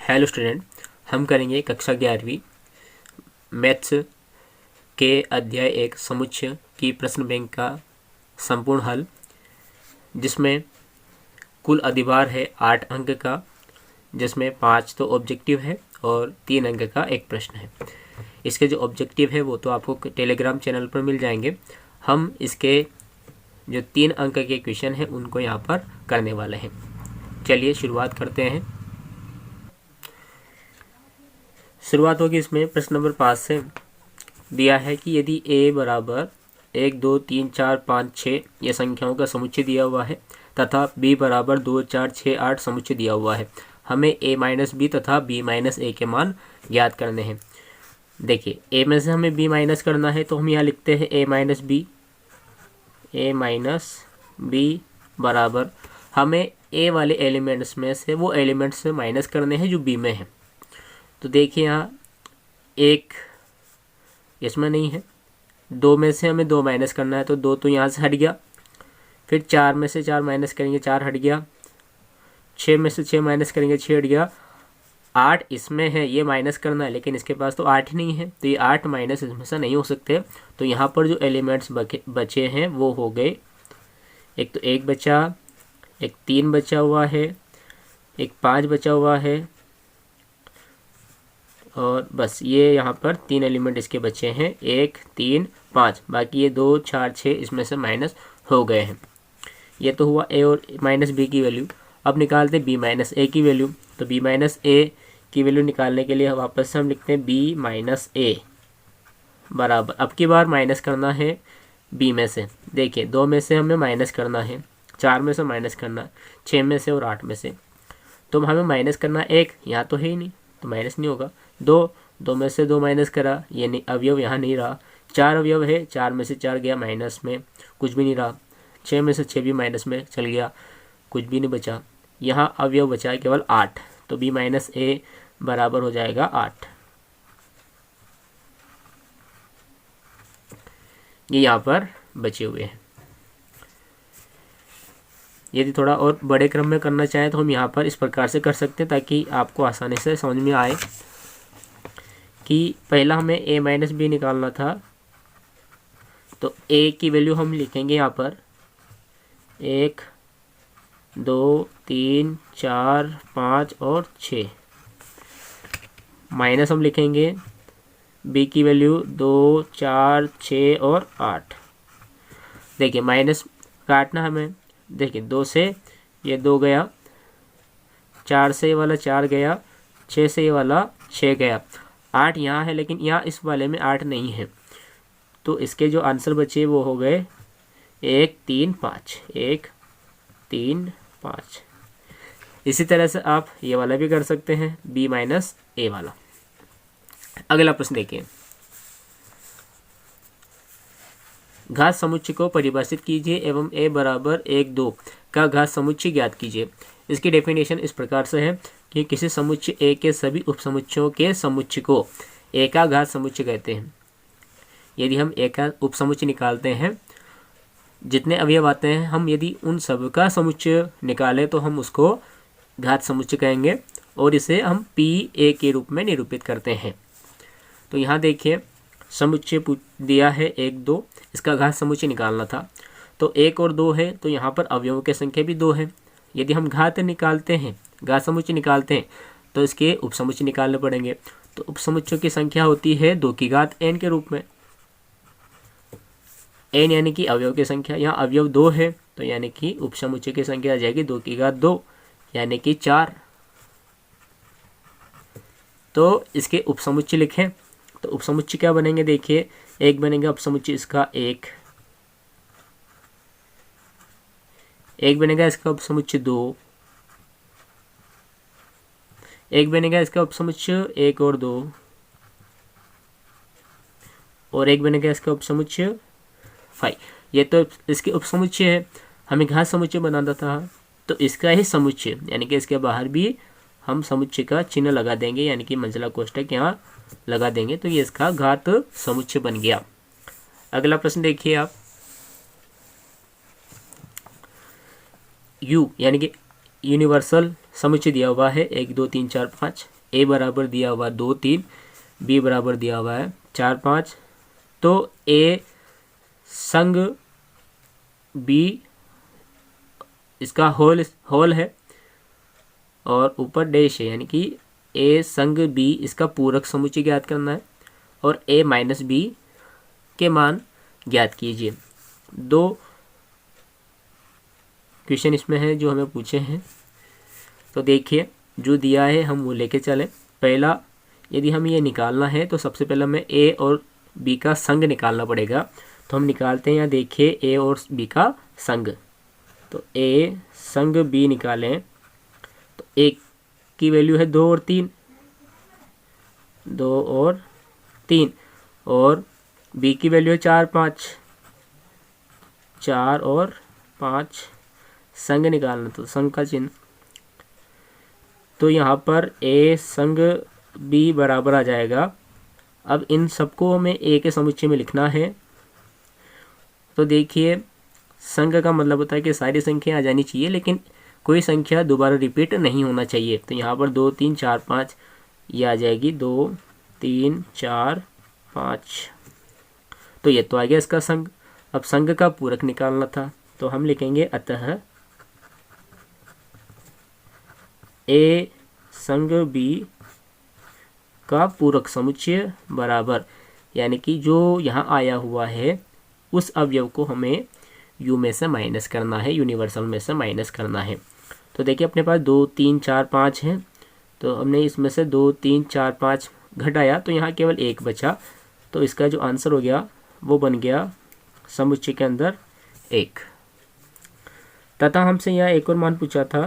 Hello student, हम करेंगे कक्षा 11वीं मैथ्स के अध्याय 1 समुच्चय की प्रश्न बैंक का संपूर्ण हल, जिसमें कुल अधिभार है 8 अंक का, जिसमें 5 तो ऑब्जेक्टिव है और 3 अंक का एक प्रश्न है। इसके जो ऑब्जेक्टिव है वो तो आपको टेलीग्राम चैनल पर मिल जाएंगे। हम इसके जो 3 अंक के क्वेश्चन हैं उनको यहाँ पर करने वाले हैं। चलिए शुरुआत करते हैं। शुरुआत होगी इसमें प्रश्न नंबर 5 से। दिया है कि यदि a बराबर 1 2 3 4 5 6 ये संख्याओं का समुच्चय दिया हुआ है तथा b बराबर 2 4 6 8 समुच्चय दिया हुआ है, हमें a माइनस बी तथा b माइनस ए के मान ज्ञात करने हैं। देखिए, a में से हमें b माइनस करना है तो हम यहाँ लिखते हैं a माइनस बी बराबर हमें a वाले एलिमेंट्स में से वो एलिमेंट्स माइनस करने हैं जो b में है। तो देखिए यहाँ 1 इसमें नहीं है, 2 में से हमें 2 माइनस करना है तो 2 तो यहाँ से हट गया। फिर 4 में से 4 माइनस करेंगे, 4 हट गया। 6 में से 6 माइनस करेंगे, 6 हट गया। 8 इसमें है, ये माइनस करना है लेकिन इसके पास तो 8 ही नहीं है, तो ये 8 माइनस इसमें से नहीं हो सकते। तो यहाँ पर जो एलिमेंट्स बचे हैं वो हो गए, एक तो 1 बचा, एक 3 बचा हुआ है, एक 5 बचा हुआ है और बस ये यहाँ पर 3 एलिमेंट इसके बचे हैं, 1 3 5। बाकी ये 2 4 6 इसमें से माइनस हो गए हैं। ये तो हुआ a और माइनस बी की वैल्यू। अब निकालते b माइनस ए की वैल्यू। तो b माइनस ए की वैल्यू निकालने के लिए वापस से हम लिखते हैं b माइनस ए बराबर, अब की बार माइनस करना है b में से। देखिए, 2 में से हमें माइनस करना है, 4 में से माइनस करना है, 6 में से और 8 में से। तो हमें माइनस करना 1, यहाँ तो है ही नहीं तो माइनस नहीं होगा। 2 में से 2 माइनस करा, ये नहीं, अवयव यहाँ नहीं रहा। 4 अवयव है, 4 में से 4 गया माइनस में, कुछ भी नहीं रहा। 6 में से 6 भी माइनस में चल गया, कुछ भी नहीं बचा। यहाँ अवयव बचा है केवल 8, तो b माइनस ए बराबर हो जाएगा 8। ये यहाँ पर बचे हुए हैं। यदि थोड़ा और बड़े क्रम में करना चाहें तो हम यहाँ पर इस प्रकार से कर सकते हैं ताकि आपको आसानी से समझ में आए कि पहला हमें a माइनस बी निकालना था। तो a की वैल्यू हम लिखेंगे यहाँ पर 1 2 3 4 5 और 6। माइनस हम लिखेंगे b की वैल्यू 2 4 6 और 8। देखिए, माइनस काटना हमें। देखिए, 2 से ये 2 गया, 4 से ये वाला 4 गया, 6 से ये वाला 6 गया। 8 यहाँ है लेकिन यहाँ इस वाले में 8 नहीं है, तो इसके जो आंसर बचे वो हो गए 1 3 5, 1 3 5। इसी तरह से आप ये वाला भी कर सकते हैं, b माइनस ए वाला। अगला प्रश्न देखिए, घात समुच्चय को परिभाषित कीजिए एवं a बराबर 1 2 का घात समुच्चय ज्ञात कीजिए। इसकी डेफिनेशन इस प्रकार से है कि किसी समुच्चय a के सभी उपसमुच्चयों के समुच्चय को a का घात समुच्चय कहते हैं। यदि हम a का उपसमुच्चय निकालते हैं, जितने अवयव आते हैं, हम यदि उन सब का समुच्चय निकालें तो हम उसको घात समुच्चय कहेंगे और इसे हम pa के रूप में निरूपित करते हैं। तो यहाँ देखिए, समुच्चय दिया है 1 2, इसका घात समुच्चय निकालना था। तो 1 और 2 है तो यहाँ पर अवयवों की संख्या भी 2 है। यदि हम घात निकालते हैं, घात समुच्चय निकालते हैं तो इसके उपसमुच्चय निकालने पड़ेंगे। तो उपसमुच्चयों की संख्या होती है 2 की घात n के रूप में। n यानी कि अवयव की संख्या, यहाँ अवयव 2 है तो यानी कि उपसमुच्चय की संख्या आ जाएगी 2 की घात 2 यानी कि 4। तो इसके उपसमुच्चय लिखें तो उपसमुच्चय क्या बनेंगे, देखिए, एक बनेगा उपसमुच्चय इसका 1 बनेगा इसका उपसमुच्चय 2, 1 बनेगा इसका उपसमुच्चय 1 और 2 और 1 बनेगा इसका उपसमुच्चय 5। ये तो इसके उपसमुच्चय है। हमें घात समुच्चय बनाना था तो इसका ही समुच्चय यानी कि इसके बाहर भी हम समुच्चय का चिन्ह लगा देंगे, यानी कि मंझला कोष्ठक यहाँ लगा देंगे, तो ये इसका घात समुच्चय बन गया। अगला प्रश्न देखिए आप, u यानी कि यूनिवर्सल समुच्चय दिया हुआ है 1 2 3 4 5। ए बराबर दिया हुआ 2 3, बी बराबर दिया हुआ है 4 5, तो ए संग बी इसका होल है और ऊपर डैश है, यानी कि ए संग बी इसका पूरक समुच्चय ज्ञात करना है और ए माइनस बी के मान ज्ञात कीजिए। 2 क्वेश्चन इसमें है जो हमें पूछे हैं, तो देखिए जो दिया है हम वो लेके चलें। पहला, यदि हम ये निकालना है तो सबसे पहले हमें ए और बी का संग निकालना पड़ेगा, तो हम निकालते हैं। यहाँ देखिए ए और बी का संग, तो ए संग बी निकालें तो ए की वैल्यू है 2 और 3, 2 और 3, और बी की वैल्यू है 4 5, 4 और 5, संग निकालना तो संग का चिन्ह, तो यहाँ पर ए संग बी बराबर आ जाएगा। अब इन सबको हमें ए के समुच्चय में लिखना है, तो देखिए संग का मतलब होता है कि सारी संख्या आ जानी चाहिए, लेकिन कोई संख्या दोबारा रिपीट नहीं होना चाहिए। तो यहाँ पर 2 3 4 5 ये आ जाएगी, 2 3 4 5, तो ये तो आ गया इसका संग। अब संग का पूरक निकालना था, तो हम लिखेंगे अतः ए संग बी का पूरक समुच्चय बराबर, यानी कि जो यहाँ आया हुआ है उस अवयव को हमें यू में से माइनस करना है, यूनिवर्सल में से माइनस करना है। तो देखिए अपने पास 2 3 4 5 है, तो हमने इसमें से 2 3 4 5 घटाया तो यहाँ केवल 1 बचा, तो इसका जो आंसर हो गया वो बन गया समुच्चय के अंदर 1। तथा हमसे यहाँ एक और मान पूछा था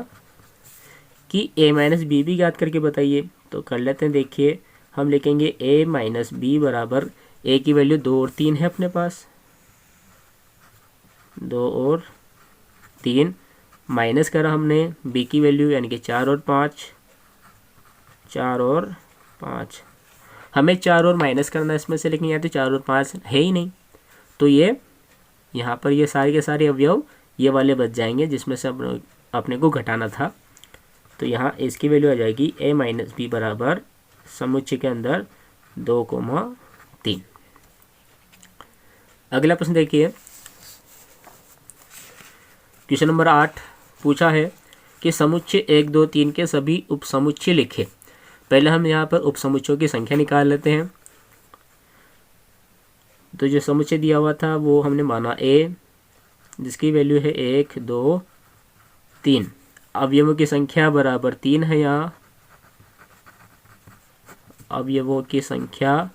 कि a माइनस बी भी ज्ञात करके बताइए, तो कर लेते हैं। देखिए हम लिखेंगे a माइनस बी बराबर, a की वैल्यू 2 और 3 है अपने पास, 2 और 3, माइनस करा हमने b की वैल्यू यानी कि 4 और 5, 4 और 5, हमें 4 और माइनस करना इसमें से, लेकिन यहाँ तो 4 और 5 है ही नहीं, तो ये यहाँ पर ये सारे के सारे अवयव ये वाले बच जाएंगे जिसमें से अपने को घटाना था। तो यहाँ इसकी वैल्यू आ जाएगी a माइनस बी बराबर समुच्चय के अंदर 2,3। अगला प्रश्न देखिए, क्वेश्चन नंबर 8 पूछा है कि समुच्चय 1 2 3 के सभी उपसमुच्चय लिखे। पहले हम यहाँ पर उपसमुच्चयों की संख्या निकाल लेते हैं। तो जो समुच्चय दिया हुआ था वो हमने माना a, जिसकी वैल्यू है 1 2 3, अवयवों की संख्या बराबर 3 है। यहाँ अवयवों की संख्या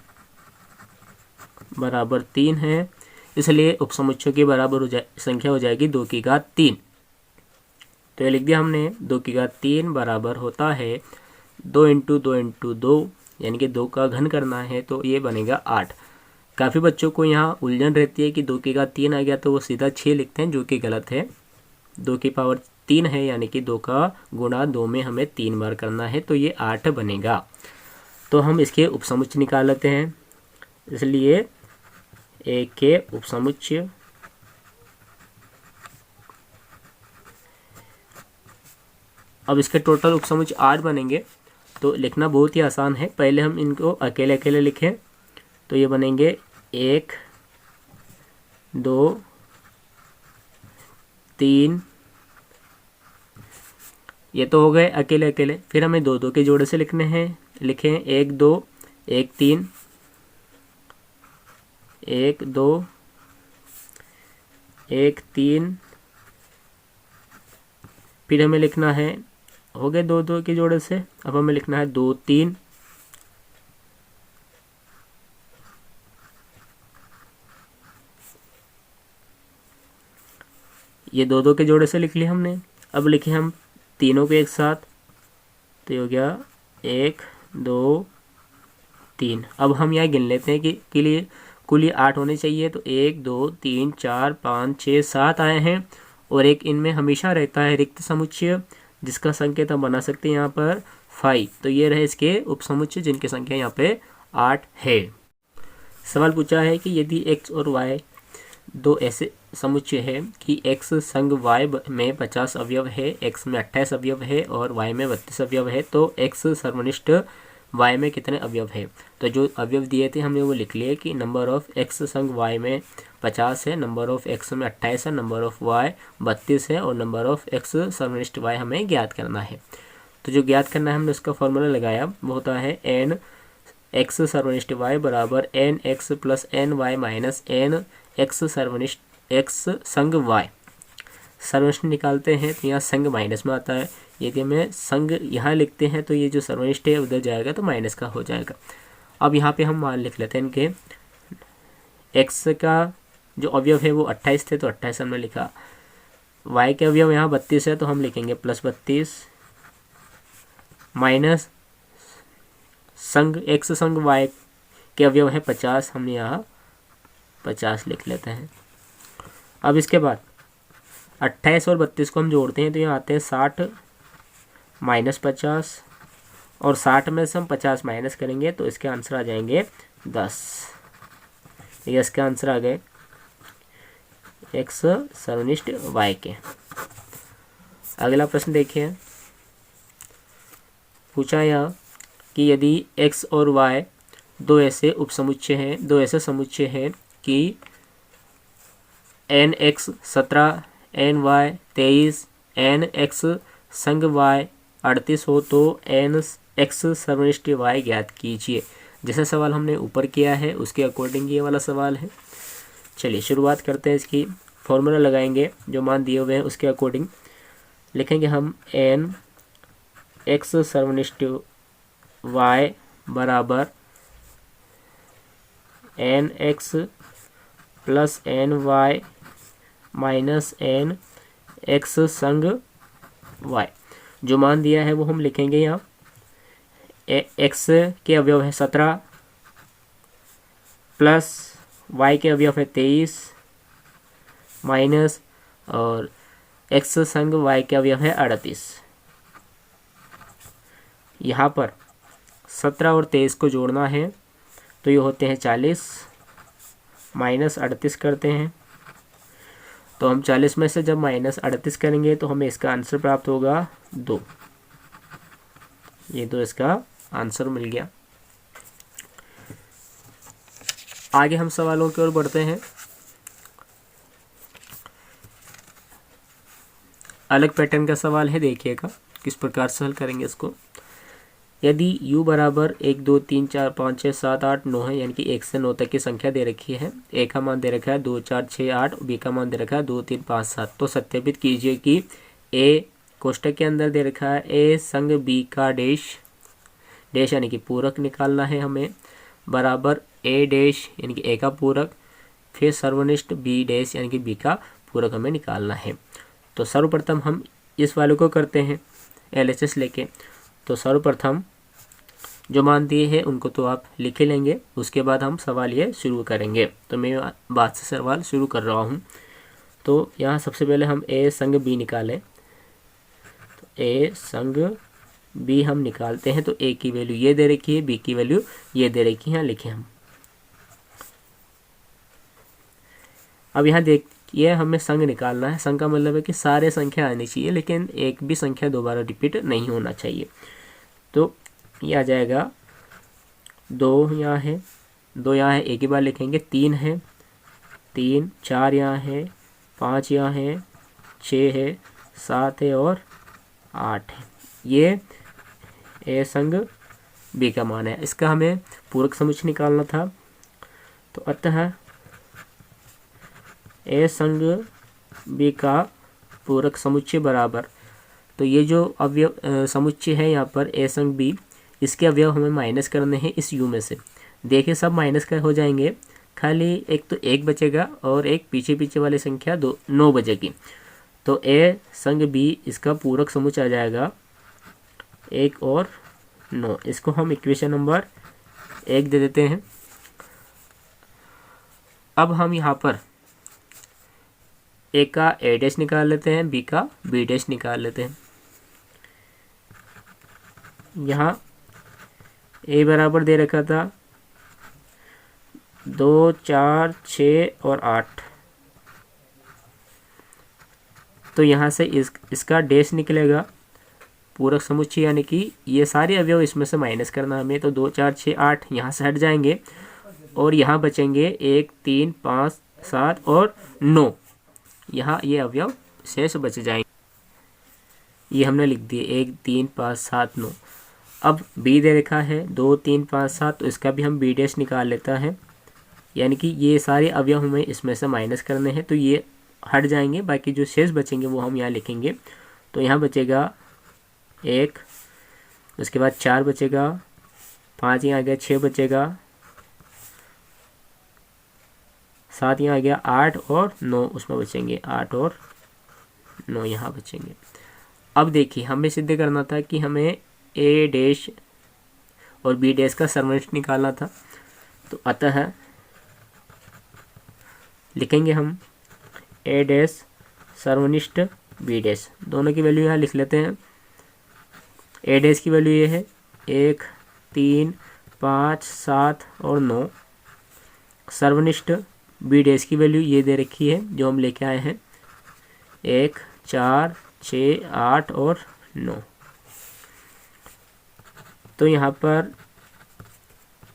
बराबर 3 है, इसलिए उपसमुच्चयों के बराबर संख्या हो जाएगी 2 की घात 3। तो ये लिख दिया हमने, 2 की घात 3 बराबर होता है 2 इंटू 2 इंटू 2, यानी कि 2 का घन करना है, तो ये बनेगा 8। काफ़ी बच्चों को यहाँ उलझन रहती है कि 2 की घात 3 आ गया तो वो सीधा 6 लिखते हैं, जो कि गलत है। 2 की पावर 3 है, यानी कि 2 का गुणा 2 में हमें 3 बार करना है, तो ये 8 बनेगा। तो हम इसके उपसमुच्चय निकाल लेते हैं, इसलिए एक के उपसमुच्चय अब इसके टोटल उपसमुच्चय 8 बनेंगे। तो लिखना बहुत ही आसान है, पहले हम इनको अकेले अकेले लिखें, तो ये बनेंगे 1 2 3, ये तो हो गए अकेले अकेले। फिर हमें 2 2 के जोड़े से लिखने हैं, लिखें 1 2 1 3, 1 2 1 3, फिर हमें लिखना है, हो गए 2 2 के जोड़े से। अब हमें लिखना है 2 3, ये 2 2 के जोड़े से लिख लिया हमने। अब लिखे हम तीनों को एक साथ, तो ये हो गया 1 2 3। अब हम यहाँ गिन लेते हैं कि लिए कुल ये 8 होने चाहिए, तो 1 2 3 4 5 6 7 आए हैं, और एक इनमें हमेशा रहता है रिक्त समुच्चय जिसका संकेत हम बना सकते हैं यहाँ पर 5। तो ये रहे इसके उपसमुच्चय जिनकी संख्या यहाँ पे 8 है। सवाल पूछा है कि यदि x और y दो ऐसे समुच्चय है कि x संग y में 50 अवयव है, x में 28 अवयव है और y में 32 अवयव है, तो x सर्वनिष्ठ y में कितने अवयव है। तो जो अवयव दिए थे हमने वो लिख लिए कि नंबर ऑफ x संग y में 50 है, नंबर ऑफ x में 28 है, नंबर ऑफ y 32 है और नंबर ऑफ x सर्वनिष्ठ y हमें ज्ञात करना है। तो जो ज्ञात करना है हमने उसका फॉर्मूला लगाया, वो होता है n x सर्वनिष्ठ y बराबर n x plus n y minus n x सर्वनिष्ठ x संग y। सर्वनिष्ठ निकालते हैं तो यहाँ संग माइनस में आता है, यदि हमें संग यहाँ लिखते हैं तो ये जो सर्वनिष्ठ है उधर जाएगा तो माइनस का हो जाएगा। अब यहाँ पे हम मान लिख लेते हैं इनके x का जो अवयव है वो 28 थे तो 28 हमने लिखा, y के अवयव यहाँ 32 है तो हम लिखेंगे प्लस 32 माइनस संग x संग y के अवयव है 50, हमने यहाँ 50 लिख लेते हैं। अब इसके बाद 28 और 32 को हम जोड़ते हैं तो यहाँ आते हैं 60 माइनस 50 और 60 में से हम 50 माइनस करेंगे तो इसके आंसर आ जाएंगे 10। ये इसके आंसर आ गए x सर्वनिष्ठ y के। अगला प्रश्न देखिए, पूछा यह कि यदि x और y दो ऐसे उपसमुच्चय हैं, दो ऐसे समुच्चय हैं कि n x 17, n y 23, n x संग y 38 हो तो n x सर्वनिष्ठ y ज्ञात कीजिए। जैसा सवाल हमने ऊपर किया है उसके अकॉर्डिंग ये वाला सवाल है। चलिए शुरुआत करते हैं इसकी। फॉर्मूला लगाएंगे, जो मान दिए हुए हैं उसके अकॉर्डिंग लिखेंगे हम n x सर्वनिष्ठ y बराबर n x plus n y minus n x संग y। जो मान दिया है वो हम लिखेंगे यहाँ, x के अवयव है 17 प्लस y के अवयव है 23 माइनस और x संग y के अवयव है 38। यहाँ पर 17 और 23 को जोड़ना है तो ये होते हैं 40 माइनस 38 करते हैं, तो हम 40 में से जब माइनस 38 करेंगे तो हमें इसका आंसर प्राप्त होगा 2। ये तो इसका आंसर मिल गया। आगे हम सवालों की ओर बढ़ते हैं। अलग पैटर्न का सवाल है, देखिएगा किस प्रकार से हल करेंगे इसको। यदि u बराबर 1 2 3 4 5 6 7 8 9 है, यानी कि 1 से 9 तक की संख्या दे रखी है, a का मान दे रखा है 2 4 6 8, b का मान दे रखा है 2 3 5 7, तो सत्यापित कीजिए कि a कोष्टक के अंदर दे रखा है a संग b का डैश डैश यानी कि पूरक निकालना है हमें, बराबर a डैश यानी कि a का पूरक, फिर सर्वनिष्ठ b डैश यानी कि b का पूरक हमें निकालना है। तो सर्वप्रथम हम इस वाले को करते हैं LHS लेके। तो सर्वप्रथम जो मान दिए हैं उनको तो आप लिख ही लेंगे, उसके बाद हम सवाल ये शुरू करेंगे। तो मैं बात से सवाल शुरू कर रहा हूँ। तो यहाँ सबसे पहले हम a संग b निकालें, तो a संग b हम निकालते हैं। तो a की वैल्यू ये दे रखी है, b की वैल्यू ये दे रखी है, यहाँ लिखें हम। अब यहाँ देखिए हमें संग निकालना है। संग का मतलब है कि सारे संख्या आनी चाहिए, लेकिन एक भी संख्या दोबारा रिपीट नहीं होना चाहिए। तो ये आ जाएगा 2 यहाँ है, 2 यहाँ है, एक ही बार लिखेंगे। 3 है, 3 4 यहाँ है, 5 यहाँ है, 6 है, 7 है और 8 है। ये ए संग बी का मान है। इसका हमें पूरक समुच्चय निकालना था। तो अतः ए संग बी का पूरक समुच्चय बराबर, तो ये जो अवयव समुच्चय है यहाँ पर ए संग बी, इसके अवयव हमें माइनस करने हैं इस u में से। देखिए सब माइनस का हो जाएंगे, खाली एक तो 1 बचेगा और एक पीछे पीछे वाली संख्या 9 बचेगी। तो ए संग बी इसका पूरक समुच्चय आ जाएगा 1 और 9। इसको हम इक्वेशन नंबर 1 दे देते हैं। अब हम यहाँ पर ए का a डैश निकाल लेते हैं, b का b डैश निकाल लेते हैं। यहाँ a बराबर दे रखा था 2 4 6 और 8, तो यहाँ से इसका डैश निकलेगा पूरक समुच्चय, यानी कि ये सारे अवयव इसमें से माइनस करना हमें। तो 2 4 6 8 यहाँ से हट जाएंगे और यहाँ बचेंगे 1 3 5 7 और 9। यहाँ ये अवयव शेष बच जाएंगे। ये हमने लिख दिए 1 3 5 7 9। अब बी दे रखा है 2 3 5 7, तो इसका भी हम बी डैश निकाल लेता है, यानी कि ये सारे अवयव हमें इसमें से माइनस करने हैं। तो ये हट जाएंगे, बाकी जो शेष बचेंगे वो हम यहाँ लिखेंगे। तो यहाँ बचेगा 1, उसके बाद 4 बचेगा, 5 यहाँ आ गया, 6 बचेगा, 7 यहाँ आ गया, 8 और 9 उसमें बचेंगे, 8 और 9 यहाँ बचेंगे। अब देखिए हमें सिद्ध करना था कि हमें ए डैश और बी डैश का सर्वनिष्ठ निकालना था। तो अतः लिखेंगे हम ए डैश सर्वनिष्ठ बी डैश, दोनों की वैल्यू यहाँ लिख लेते हैं। ए डैश की वैल्यू ये है 1 3 5 7 और 9। सर्वनिष्ठ बी डैश की वैल्यू ये दे रखी है जो हम लेके आए हैं, 1 4 6 8 और 9। तो यहाँ पर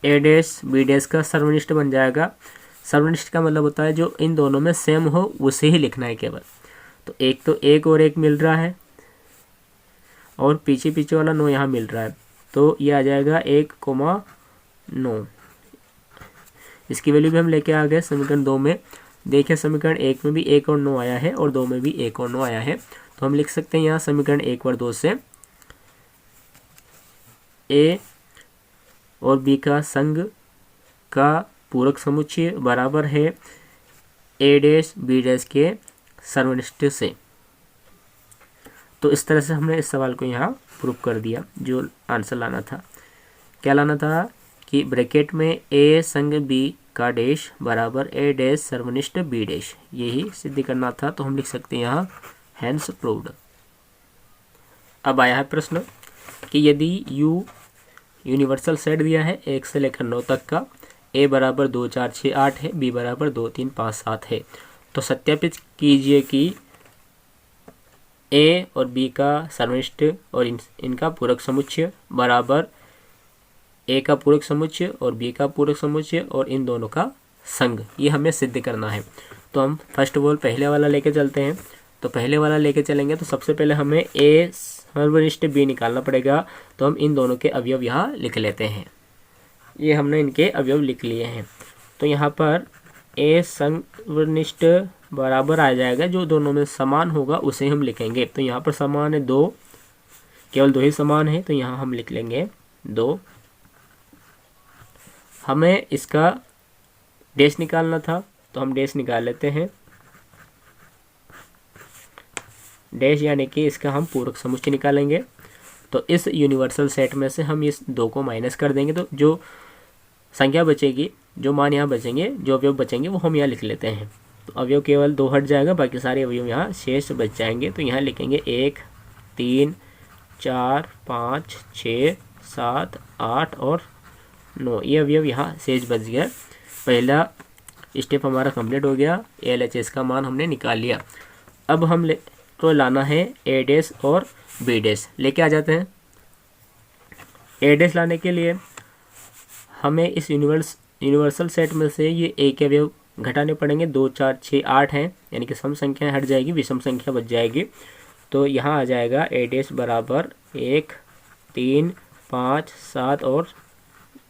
ए डैश बी डैश का सर्वनिष्ठ बन जाएगा। सर्वनिष्ठ का मतलब होता है जो इन दोनों में सेम हो उसे ही लिखना है केवल। तो एक तो 1 और 1 मिल रहा है और पीछे वाला 9 यहाँ मिल रहा है, तो ये आ जाएगा 1,9। इसकी वैल्यू भी हम लेके आ गए समीकरण 2 में। देखिए समीकरण 1 में भी 1 और 9 आया है और 2 में भी 1 और 9 आया है। तो हम लिख सकते हैं यहाँ समीकरण 1 और 2 से ए और बी का संघ का पूरक समुच्चय बराबर है ए डैश बी डैश के सर्वनिष्ठ से। तो इस तरह से हमने इस सवाल को यहाँ प्रूव कर दिया। जो आंसर लाना था, क्या लाना था कि ब्रैकेट में ए संग बी का डैश बराबर ए डैश सर्वनिष्ठ बी डैश, यही सिद्ध करना था। तो हम लिख सकते हैं यहाँ हैंस प्रूव्ड। अब आया है प्रश्न कि यदि यू यूनिवर्सल सेट दिया है 1 से लेकर 9 तक का, ए बराबर 2 4 6 8 है, बी बराबर 2 3 5 7 है, तो सत्यापित कीजिए कि ए और बी का सर्वनिष्ठ और इनका पूरक समुच्चय बराबर ए का पूरक समुच्चय और बी का पूरक समुच्चय और इन दोनों का संघ। ये हमें सिद्ध करना है। तो हम फर्स्ट ऑफ ऑल पहले वाला लेके चलते हैं। तो पहले वाला लेके चलेंगे तो सबसे पहले हमें ए सर्वनिष्ठ बी निकालना पड़ेगा। तो हम इन दोनों के अवयव यहाँ लिख लेते हैं। ये हमने इनके अवयव लिख लिए हैं। तो यहाँ पर ए सर्वनिष्ठ बराबर आ जाएगा, जो दोनों में समान होगा उसे हम लिखेंगे। तो यहाँ पर समान है 2, केवल 2 ही समान है, तो यहाँ हम लिख लेंगे 2। हमें इसका डैश निकालना था, तो हम डैश निकाल लेते हैं। डैश यानी कि इसका हम पूरक समुच्चय निकालेंगे। तो इस यूनिवर्सल सेट में से हम इस 2 को माइनस कर देंगे, तो जो संख्या बचेगी, जो मान यहाँ बचेंगे, जो अवयव बचेंगे वो हम यहाँ लिख लेते हैं। तो अवयव केवल 2 हट जाएगा, बाकी सारे अवयव यहाँ शेष बच जाएंगे। तो यहाँ लिखेंगे 1 3 4 5 6 7 8 और 9। ये अवयव यहाँ शेष बच गया। पहला स्टेप हमारा कंप्लीट हो गया। LHS का मान हमने निकाल लिया। अब हम तो लाना है ए डैश और बी डैश। लेके आ जाते हैं। ए डैश लाने के लिए हमें इस यूनिवर्सल सेट में से ये ए के अवयव घटाने पड़ेंगे। 2 4 6 8 हैं, यानी कि सम संख्या हट जाएगी, विषम संख्या बच जाएगी। तो यहाँ आ जाएगा ए डैश बराबर 1 3 5 7 और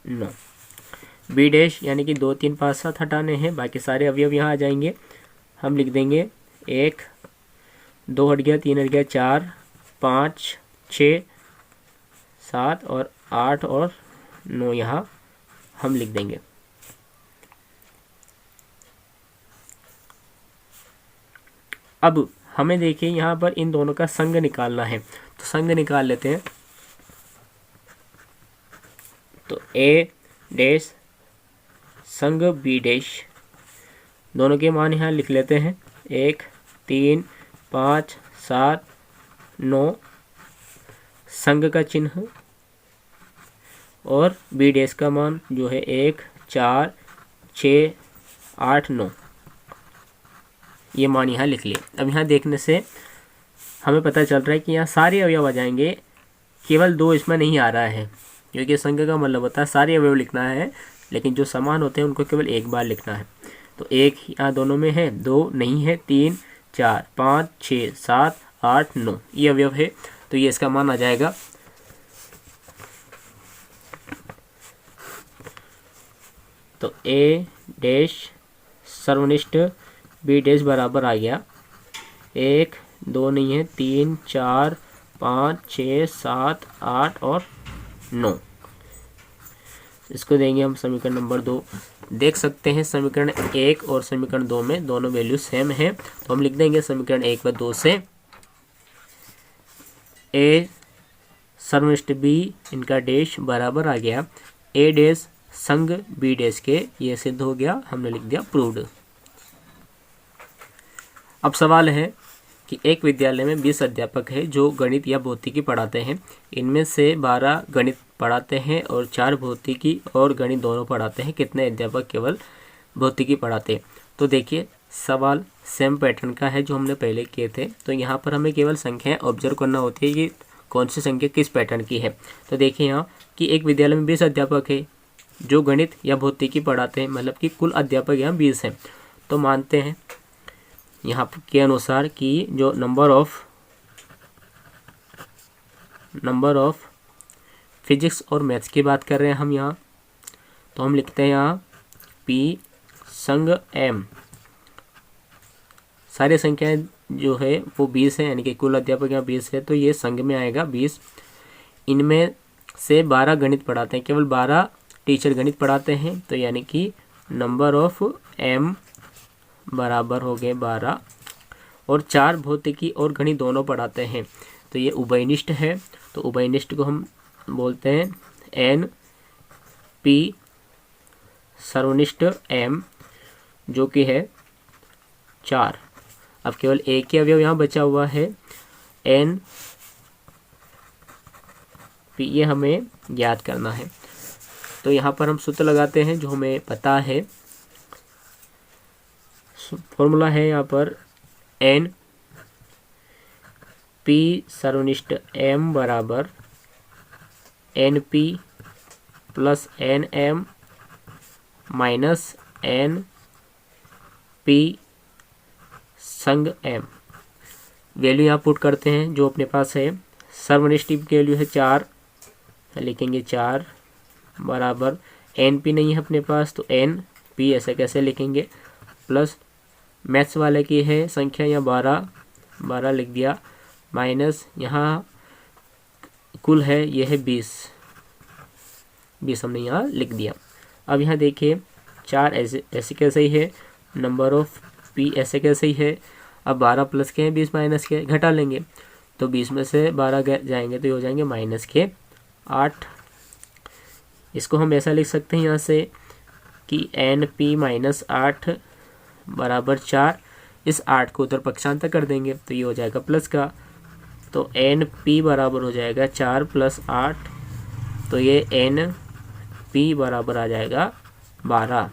9। बी डैश यानी कि 2 3 5 7 हटाने हैं, बाकी सारे अवयव यहाँ आ जाएंगे। हम लिख देंगे 1 2 हट गया, 3 हट गया, 4 5 6 7 और 8 और 9 यहाँ हम लिख देंगे। अब हमें देखिए यहाँ पर इन दोनों का संघ निकालना है। तो संघ निकाल लेते हैं। तो ए डैश संघ बी डैश, दोनों के मान यहाँ लिख लेते हैं। 1 3 5 7 9 संघ का चिन्ह और बी डैश का मान जो है 1 4 6 8 9, ये मान यहाँ लिख लिए। अब यहाँ देखने से हमें पता चल रहा है कि यहाँ सारे अवयव आ जाएंगे, केवल 2 इसमें नहीं आ रहा है, क्योंकि संघ का मतलब होता है सारे अवयव लिखना है, लेकिन जो समान होते हैं उनको केवल एक बार लिखना है। तो 1 यहाँ दोनों में है, 2 नहीं है, 3 4 5 6 7 8 9 ये अवयव है, तो ये इसका मान आ जाएगा। तो ए डैश सर्वनिष्ठ बी डैश बराबर आ गया 1 2 नहीं है, 3 4 5 6 7 8 और 9। इसको देंगे हम समीकरण नंबर 2। देख सकते हैं समीकरण 1 और समीकरण 2 में दोनों वैल्यू सेम है, तो हम लिख देंगे समीकरण 1 व 2 से ए सर्वनिष्ठ बी इनका डैश बराबर आ गया ए डैश संग बी डैश के, ये सिद्ध हो गया, हमने लिख दिया प्रूव्ड। अब सवाल है कि एक विद्यालय में 20 अध्यापक है जो गणित या भौतिकी पढ़ाते हैं। इनमें से 12 गणित पढ़ाते हैं और 4 भौतिकी और गणित दोनों पढ़ाते हैं। कितने अध्यापक केवल भौतिकी पढ़ाते हैं? तो देखिए सवाल सेम पैटर्न का है जो हमने पहले किए थे। तो यहाँ पर हमें केवल संख्याएं ऑब्जर्व करना होती है कि कौन सी संख्या किस पैटर्न की है। तो देखिए यहाँ कि एक विद्यालय में 20 अध्यापक है जो गणित या भौतिकी पढ़ाते हैं, मतलब कि कुल अध्यापक यहाँ 20 हैं। तो मानते हैं यहाँ के अनुसार कि जो नंबर ऑफ फिजिक्स और मैथ्स की बात कर रहे हैं हम यहाँ, तो हम लिखते हैं यहाँ P संग M, सारी संख्याएं जो है वो 20 है, यानी कि कुल अध्यापक यहाँ 20 है, तो ये संग में आएगा 20। इनमें से 12 गणित पढ़ाते हैं, केवल 12 टीचर गणित पढ़ाते हैं, तो यानी कि नंबर ऑफ M बराबर हो गए 12, और 4 भौतिकी और गणित दोनों पढ़ाते हैं, तो ये उभयनिष्ठ है। तो उभयनिष्ठ को हम बोलते हैं NP सर्वनिष्ठ M, जो कि है 4। अब केवल एक ही अवयव यहाँ बचा हुआ है NP, ये हमें ज्ञात करना है। तो यहाँ पर हम सूत्र लगाते हैं जो हमें पता है। फॉर्मूला है यहाँ पर NP सर्वनिष्ठ M बराबर NP plus NM minus NP संग M। वैल्यू यहाँ पुट करते हैं जो अपने पास है। सर्वनिष्ठ की वैल्यू है 4, लिखेंगे 4 बराबर NP नहीं है अपने पास, तो NP ऐसे कैसे लिखेंगे, प्लस मैथ्स वाले की है संख्या यहाँ 12 लिख दिया, माइनस यहाँ कुल है ये है 20 हमने यहाँ लिख दिया। अब यहाँ देखिए 4 ऐसे कैसे ही है, नंबर ऑफ P ऐसे कैसे ही है। अब 12 प्लस के हैं, 20 माइनस के घटा लेंगे, तो 20 में से 12 जाएंगे तो ये हो जाएंगे माइनस के 8। इसको हम ऐसा लिख सकते हैं यहाँ से कि NP माइनस 8 बराबर 4। इस 8 को उधर पक्षांतर कर देंगे तो ये हो जाएगा प्लस का, तो NP बराबर हो जाएगा 4 प्लस 8, तो ये NP बराबर आ जाएगा 12,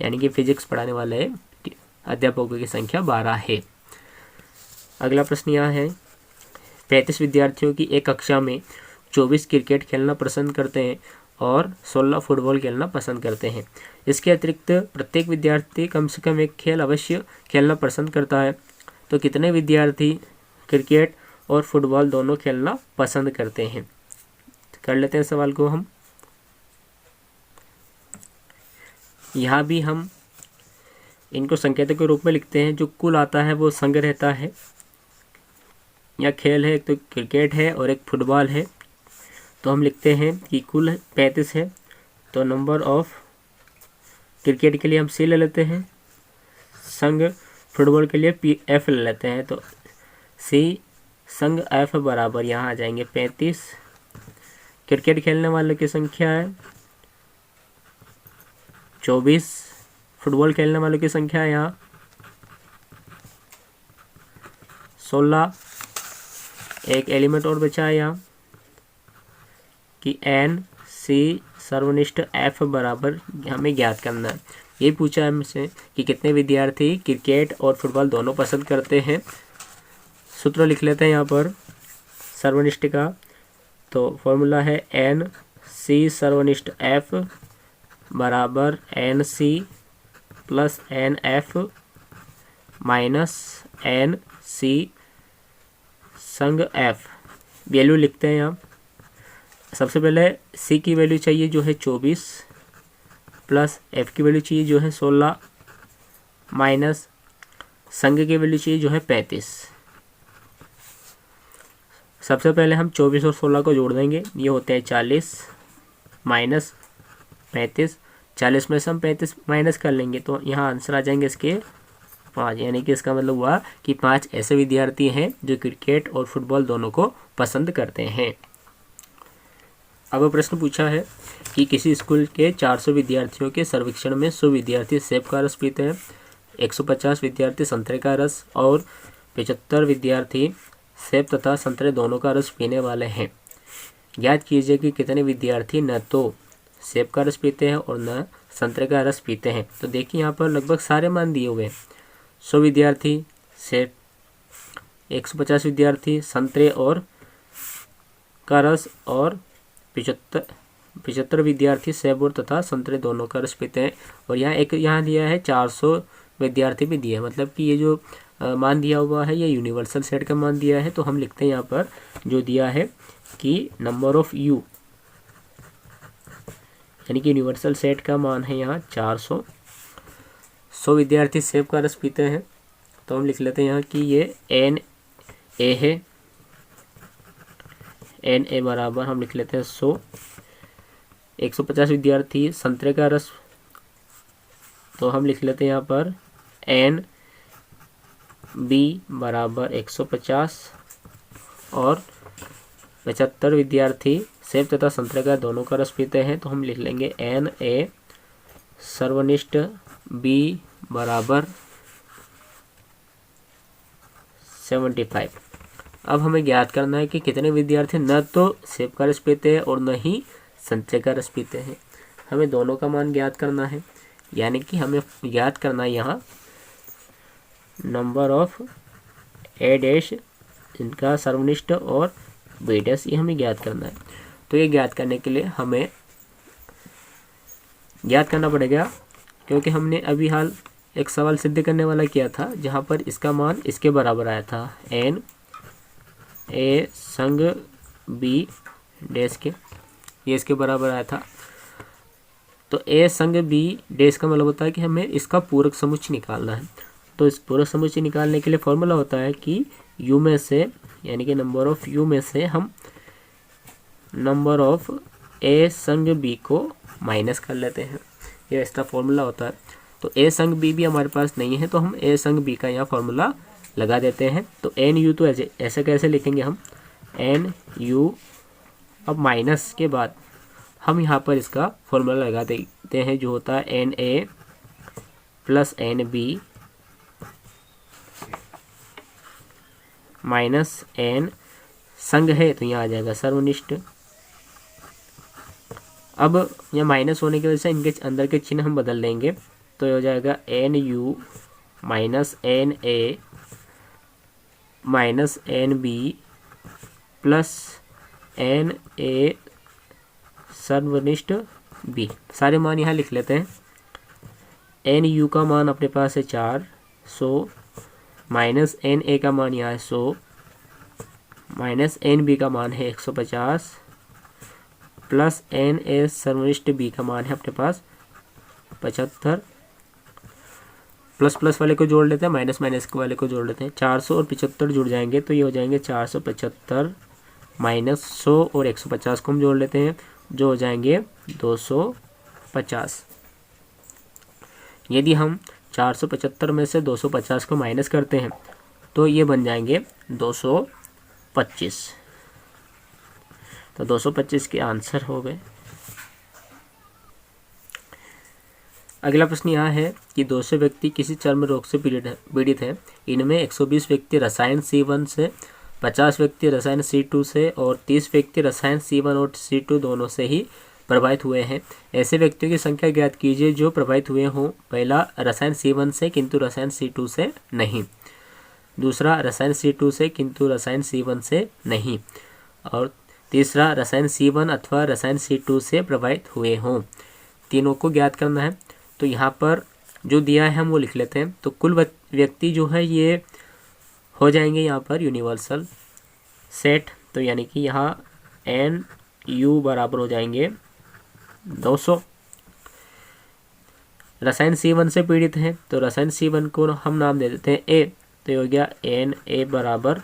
यानी कि फिजिक्स पढ़ाने वाले अध्यापकों की संख्या 12 है। अगला प्रश्न यहाँ है 35 विद्यार्थियों की एक कक्षा में 24 क्रिकेट खेलना पसंद करते हैं और 16 फुटबॉल खेलना पसंद करते हैं। इसके अतिरिक्त प्रत्येक विद्यार्थी कम से कम एक खेल अवश्य खेलना पसंद करता है, तो कितने विद्यार्थी क्रिकेट और फुटबॉल दोनों खेलना पसंद करते हैं? कर लेते हैं सवाल को हम। यहाँ भी हम इनको संकेतक के रूप में लिखते हैं। जो कुल आता है वो संग रहता है, या खेल है, एक तो क्रिकेट है और एक फुटबॉल है, तो हम लिखते हैं कि कुल 35 है, तो नंबर ऑफ क्रिकेट के लिए हम C ले लेते हैं, संग फुटबॉल के लिए F ले लेते हैं, तो C संग F बराबर यहाँ आ जाएंगे 35। क्रिकेट खेलने वालों की संख्या है 24, फुटबॉल खेलने वालों की संख्या है यहाँ 16। एक एलिमेंट और बचा है यहाँ कि NC सर्वनिष्ठ F बराबर हमें ज्ञात करना है। ये पूछा है हमसे कि कितने विद्यार्थी क्रिकेट और फुटबॉल दोनों पसंद करते हैं। सूत्र लिख लेते हैं यहाँ पर सर्वनिष्ठ का। तो फॉर्मूला है एन सी सर्वनिष्ठ एफ बराबर n C plus n F minus n C संग एफ। वैल्यू लिखते हैं यहाँ। सबसे पहले सी की वैल्यू चाहिए जो है 24 प्लस एफ की वैल्यू चाहिए जो है 16 माइनस संग की वैल्यू चाहिए जो है 35। सबसे पहले हम 24 और 16 को जोड़ देंगे, ये होते हैं 40 माइनस 35। 40 में से हम 35 माइनस कर लेंगे तो यहाँ आंसर आ जाएंगे इसके 5। यानी कि इसका मतलब हुआ कि 5 ऐसे विद्यार्थी हैं जो क्रिकेट और फुटबॉल दोनों को पसंद करते हैं। अब प्रश्न पूछा है कि किसी स्कूल के 400 विद्यार्थियों के सर्वेक्षण में 100 विद्यार्थी सेब का रस पीते हैं, 150 विद्यार्थी संतरे का रस और 75 विद्यार्थी सेब तथा संतरे दोनों का रस पीने वाले हैं। याद कीजिए कि कितने विद्यार्थी न तो सेब का रस पीते हैं और न संतरे का रस पीते हैं। तो देखिए यहाँ पर लगभग सारे मान दिए हुए हैं। 100 विद्यार्थी सेब, 150 विद्यार्थी संतरे और का रस और 75 विद्यार्थी सेब और तथा संतरे दोनों का रस पीते हैं। और यहाँ दिया है 400 विद्यार्थी भी दिए हैं, मतलब कि ये जो मान दिया हुआ है ये यूनिवर्सल सेट का मान दिया है। तो हम लिखते हैं यहाँ पर जो दिया है कि नंबर ऑफ यू, यानी कि यूनिवर्सल सेट का मान है यहाँ 400। 100 विद्यार्थी सेब का रस पीते हैं तो हम लिख लेते हैं यहाँ कि ये एन ए है। एन ए बराबर हम लिख लेते हैं 100। 150 विद्यार्थी संतरे का रस, तो हम लिख लेते हैं यहाँ पर एन बी बराबर 150 और 75 विद्यार्थी सेब तथा संतरे का दोनों का रस पीते हैं तो हम लिख लेंगे एन ए सर्वनिष्ठ बी बराबर 75। अब हमें ज्ञात करना है कि कितने विद्यार्थी न तो सेब का रस पीते हैं और न ही संतरे का रस पीते हैं। हमें दोनों का मान ज्ञात करना है, यानी कि हमें ज्ञात करना है यहाँ नंबर ऑफ ए डैश, इनका सर्वनिष्ठ और बी डैश, ये हमें ज्ञात करना है। तो ये ज्ञात करने के लिए हमें ज्ञात करना पड़ेगा, क्योंकि हमने अभी हाल एक सवाल सिद्ध करने वाला किया था जहाँ पर इसका मान इसके बराबर आया था, एन ए संग बी डैश के, ये इसके बराबर आया था। तो ए संग बी डैश का मतलब होता है कि हमें इसका पूरक समुच्चय निकालना है। तो इस पूरक समुच्चय निकालने के लिए फॉर्मूला होता है कि यू में से, यानी कि नंबर ऑफ यू में से हम नंबर ऑफ ए संग बी को माइनस कर लेते हैं। यह इसका फॉर्मूला होता है। तो ए संग बी भी हमारे पास नहीं है तो हम ए संग बी का यहाँ फॉर्मूला लगा देते हैं। तो एन यू, तो ऐसे कैसे लिखेंगे हम, एन यू। अब माइनस के बाद हम यहाँ पर इसका फॉर्मूला लगा देते हैं जो होता है n A plus n B minus n संग है तो यहाँ आ जाएगा सर्वनिष्ठ। अब यह माइनस होने की वजह से इनके अंदर के चिन्ह हम बदल देंगे तो हो जाएगा n U minus n A minus n B plus n A सर्वनिष्ठ बी। सारे मान यहाँ लिख लेते हैं। एन यू का मान अपने पास है 400 माइनस एन ए का मान यहाँ है 100 माइनस एन बी का मान है 150 प्लस एन ए सर्वनिष्ठ बी का मान है अपने पास 75। प्लस प्लस वाले को जोड़ लेते हैं, माइनस माइनस वाले को जोड़ लेते हैं। 400 और 75 जुड़ जाएंगे तो ये हो जाएंगे 475 माइनस 100 और 150 को हम जोड़ लेते हैं जो हो जाएंगे 250। यदि हम 475 में से 250 को माइनस करते हैं तो ये बन जाएंगे 225। तो 225 के आंसर हो गए। अगला प्रश्न यहाँ है कि 200 व्यक्ति किसी चर्म रोग से पीड़ित हैं। इनमें 120 व्यक्ति रसायन C1 से, 50 व्यक्ति रसायन C2 से और 30 व्यक्ति रसायन C1 और C2 दोनों से ही प्रभावित हुए हैं। ऐसे व्यक्तियों की संख्या ज्ञात कीजिए जो प्रभावित हुए हों। पहला रसायन C1 से किंतु रसायन C2 से नहीं। दूसरा रसायन C2 से किंतु रसायन C1 से नहीं, और तीसरा रसायन C1 अथवा रसायन C2 से प्रभावित हुए हों। तीनों को ज्ञात करना है। तो यहाँ पर जो दिया है हम वो लिख लेते हैं। तो कुल व्यक्ति जो है ये हो जाएंगे यहाँ पर यूनिवर्सल सेट। तो यानी कि यहाँ NU बराबर हो जाएंगे 200। रसायन C1 से पीड़ित हैं तो रसायन C1 को हम नाम दे देते हैं A। तो ये हो गया NA बराबर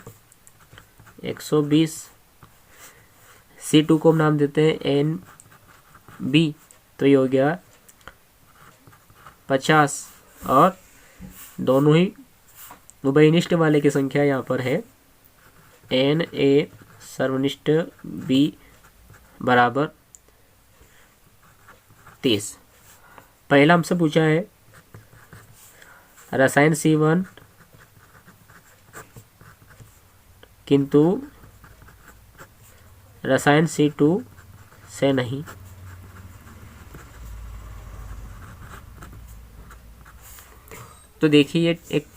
120। C2 को हम नाम देते हैं NB। तो ये हो गया 50। और दोनों ही उभयनिष्ठ वाले की संख्या यहाँ पर है NA सर्वनिष्ठ B बराबर 30। पहला हमसे पूछा है रसायन C1 किंतु रसायन C2 से नहीं। तो देखिए ये एक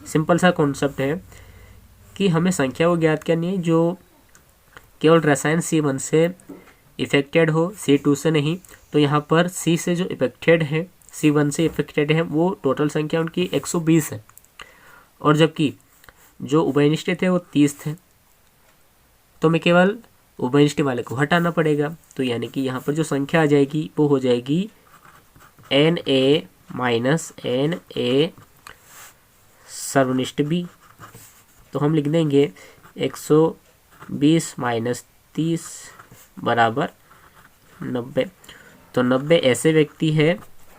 सिंपल सा कॉन्सेप्ट है कि हमें संख्या को ज्ञात करनी है जो केवल रसायन C1 से इफेक्टेड हो, C2 से नहीं। तो यहाँ पर C से जो इफेक्टेड है, C1 से इफेक्टेड है, वो टोटल संख्या उनकी 120 है, और जबकि जो उभयनिष्ठ थे वो 30 थे। तो मैं केवल उभयनिष्ठ वाले को हटाना पड़ेगा। तो यानी कि यहाँ पर जो संख्या आ जाएगी वो हो जाएगी NA माइनस NA सर्वनिष्ठ B। तो हम लिख देंगे 120 माइनस 30 बराबर 90। तो 90 ऐसे व्यक्ति है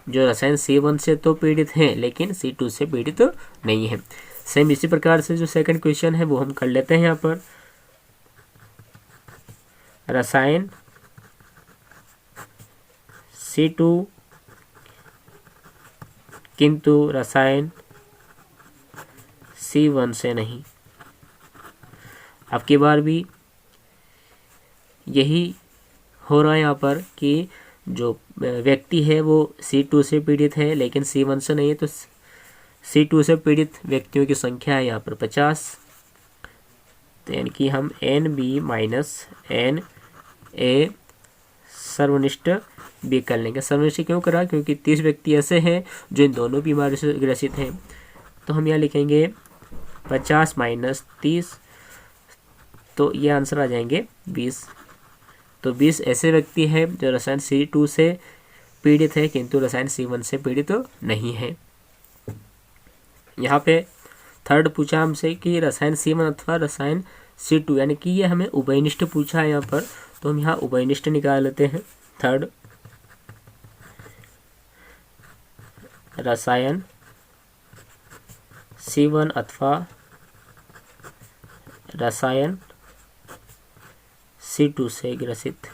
जो रसायन C1 से तो पीड़ित हैं लेकिन C2 से पीड़ित नहीं है। सेम इसी प्रकार से जो सेकंड क्वेश्चन है वो हम कर लेते हैं। यहाँ पर रसायन C2 किंतु रसायन C1 से नहीं। अब की बार भी यही हो रहा है यहाँ पर कि जो व्यक्ति है वो C2 से पीड़ित है लेकिन C1 से नहीं है। तो C2 से पीड़ित व्यक्तियों की संख्या है यहाँ पर 50। तो यानी कि हम NB माइनस NA सर्वनिष्ठ B कर लेंगे। सर्वनिष्ठ क्यों करा? क्योंकि 30 व्यक्ति ऐसे हैं जो इन दोनों बीमारियों से ग्रसित हैं। तो हम यहाँ लिखेंगे 50 माइनस 30, तो ये आंसर आ जाएंगे 20। तो 20 ऐसे व्यक्ति हैं जो रसायन C2 से पीड़ित है किंतु रसायन C1 से पीड़ित नहीं है। यहाँ पे थर्ड पूछा हमसे कि रसायन C1 अथवा रसायन C2, यानी कि ये हमें उभयनिष्ठ पूछा है यहाँ पर। तो हम यहाँ उभयनिष्ठ निकाल लेते हैं। थर्ड रसायन C1 अथवा रसायन C2 से ग्रसित।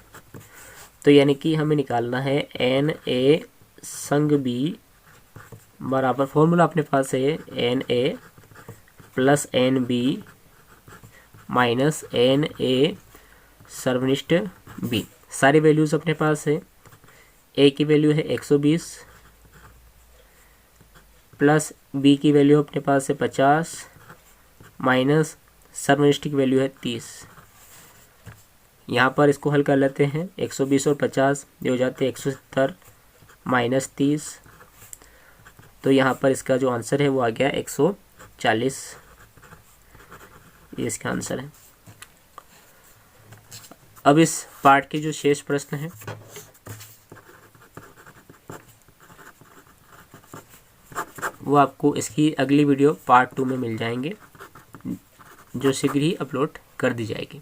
तो यानी कि हमें निकालना है Na संग B बराबर, फॉर्मूला अपने पास है Na plus NB minus Na सर्वनिष्ठ B। सारी वैल्यूज अपने पास है। A की वैल्यू है 120 प्लस B की वैल्यू अपने पास है 50 माइनस सर्वनिष्ठ की वैल्यू है 30। यहाँ पर इसको हल कर लेते हैं। 120 और 50 ये हो जाते हैं 170 माइनस 30। तो यहाँ पर इसका जो आंसर है वो आ गया 140। ये इसका आंसर है। अब इस पार्ट के जो शेष प्रश्न हैं वो आपको इसकी अगली वीडियो पार्ट 2 में मिल जाएंगे जो शीघ्र ही अपलोड कर दी जाएगी।